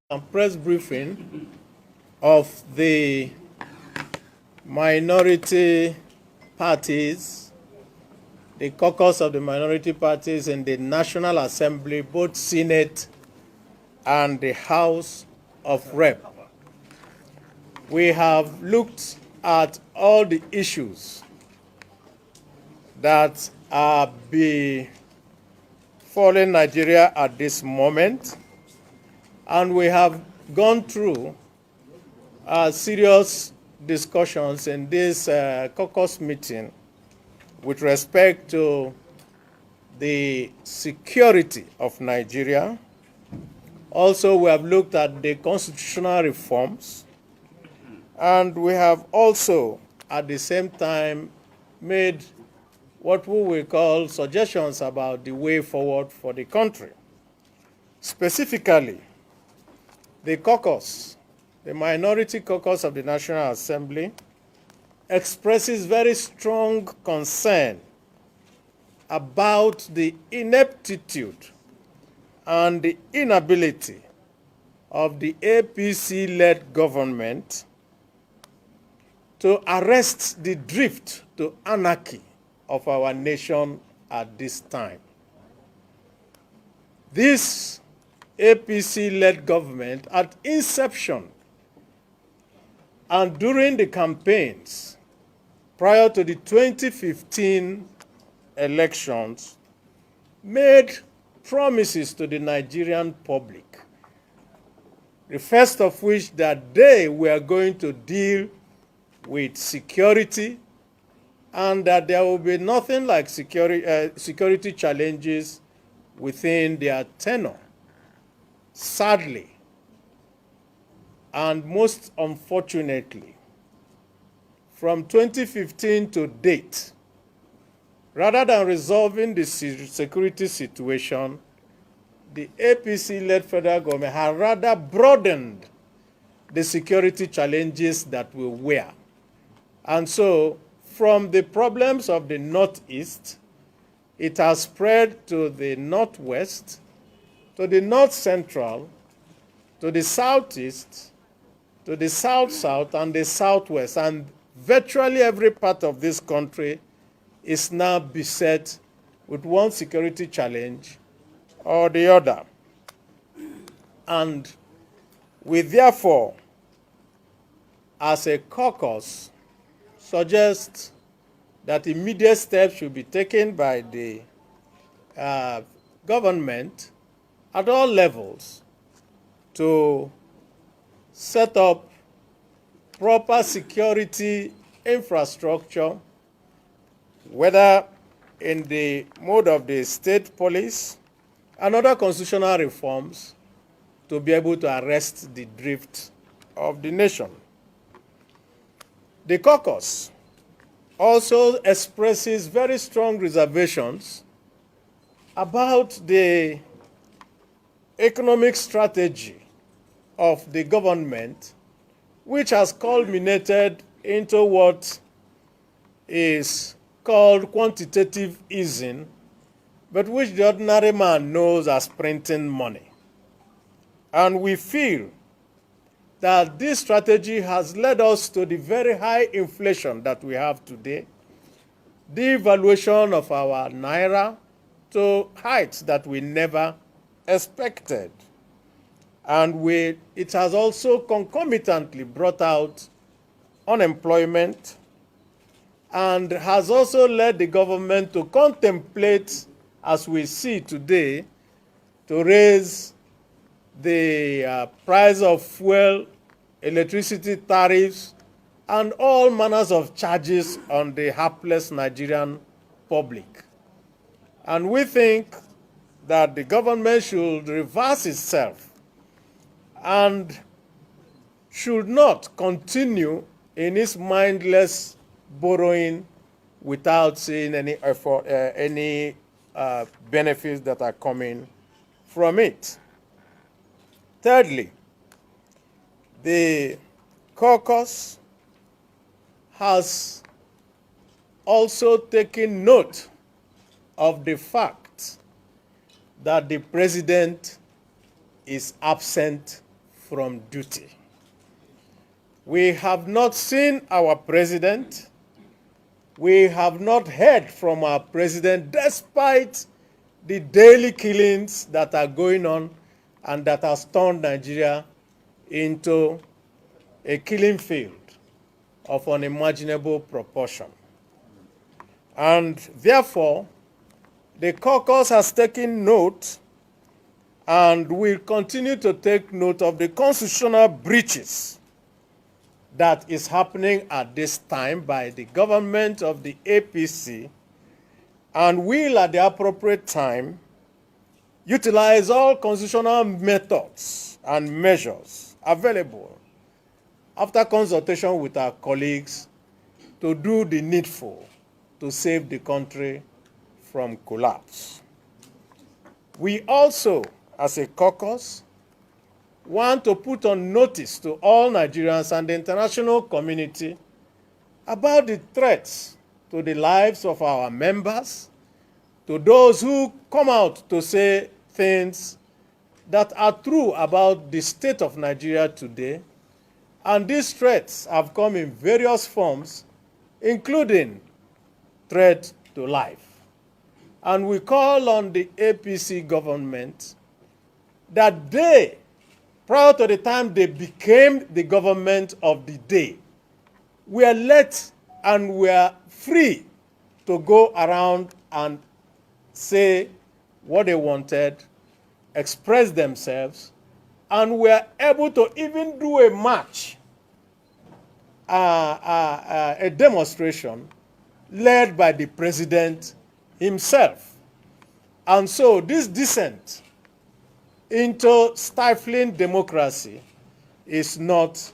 A press briefing of the minority parties, the caucus of the minority parties in the National Assembly, both Senate and the House of Rep. We have looked at all the issues that are befalling Nigeria at this moment, and we have gone through serious discussions in this caucus meeting with respect to the security of Nigeria. Also, we have looked at the constitutional reforms, and we have also, at the same time, made what we will call suggestions about the way forward for the country. Specifically, the caucus, the minority caucus of the National Assembly, expresses very strong concern about the ineptitude and the inability of the APC-led government to arrest the drift to anarchy of our nation at this time. This APC-led government at inception and during the campaigns prior to the 2015 elections made promises to the Nigerian public, the first of which that they were going to deal with security and that there will be nothing like security challenges within their tenure. Sadly, and most unfortunately, from 2015 to date, rather than resolving the security situation, the APC-led federal government has rather broadened the security challenges that we were. And so, from the problems of the Northeast, it has spread to the Northwest, to the North Central, to the Southeast, to the South-South, and the Southwest. And virtually every part of this country is now beset with one security challenge or the other. And we therefore, as a caucus, suggest that immediate steps should be taken by the government at all levels to set up proper security infrastructure, whether in the mode of the state police and other constitutional reforms, to be able to arrest the drift of the nation. The caucus also expresses very strong reservations about the economic strategy of the government, which has culminated into what is called quantitative easing, but which the ordinary man knows as printing money. And we feel that this strategy has led us to the very high inflation that we have today, the devaluation of our naira to heights that we never expected. And it has also concomitantly brought out unemployment and has also led the government to contemplate, as we see today, to raise the price of fuel, electricity tariffs, and all manners of charges on the hapless Nigerian public. And we think that the government should reverse itself and should not continue in its mindless borrowing without seeing any effort, benefits that are coming from it. Thirdly, the caucus has also taken note of the fact that the president is absent from duty. We have not seen our president. We have not heard from our president, despite the daily killings that are going on and that has turned Nigeria into a killing field of unimaginable proportion. And therefore, the caucus has taken note and will continue to take note of the constitutional breaches that is happening at this time by the government of the APC, and will at the appropriate time utilize all constitutional methods and measures available after consultation with our colleagues to do the needful to save the country from collapse. We also, as a caucus, want to put on notice to all Nigerians and the international community about the threats to the lives of our members, to those who come out to say things that are true about the state of Nigeria today. And these threats have come in various forms, including threat to life. And we call on the APC government that they, prior to the time they became the government of the day, were let and were free to go around and say what they wanted, express themselves, and were able to even do a march, a demonstration led by the president himself. And so this descent into stifling democracy is not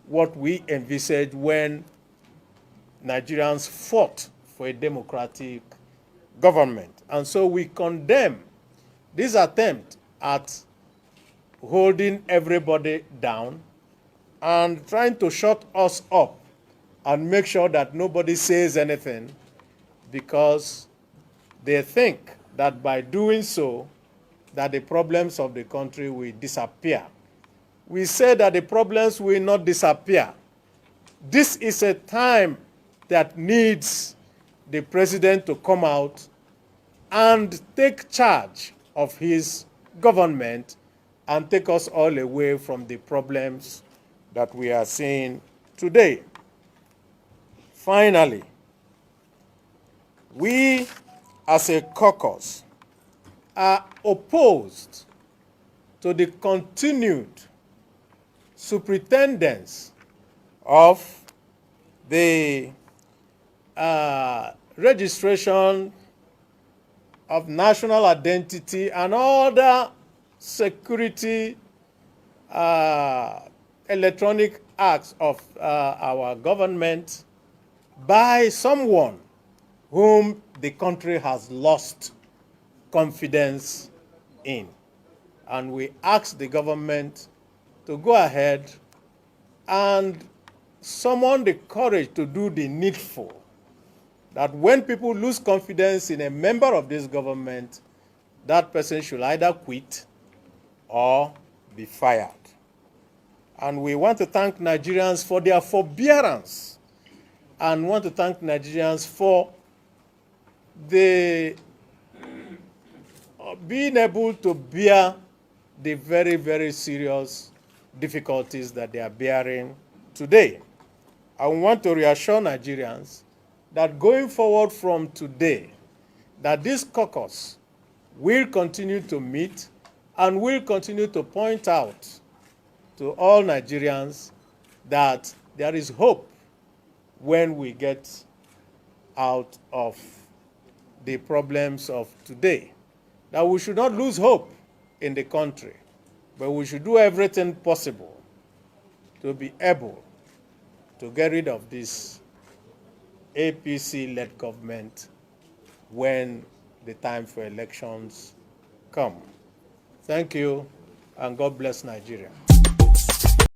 what we envisaged when Nigerians fought for a democratic government. And so we condemn this attempt at holding everybody down and trying to shut us up and make sure that nobody says anything, because they think that by doing so, that the problems of the country will disappear. We say that the problems will not disappear. This is a time that needs the president to come out and take charge of his government and take us all away from the problems that we are seeing today. Finally, we as a caucus are opposed to the continued superintendence of the registration of national identity and other security electronic acts of our government by someone whom the country has lost confidence in. And we ask the government to go ahead and summon the courage to do the needful, that when people lose confidence in a member of this government, that person should either quit or be fired. And we want to thank Nigerians for their forbearance, and want to thank Nigerians for the being able to bear the very, very serious difficulties that they are bearing today. I want to reassure Nigerians that going forward from today, that this caucus will continue to meet and will continue to point out to all Nigerians that there is hope when we get out of the problems of today. That we should not lose hope in the country, but we should do everything possible to be able to get rid of this APC-led government when the time for elections come. Thank you, and God bless Nigeria.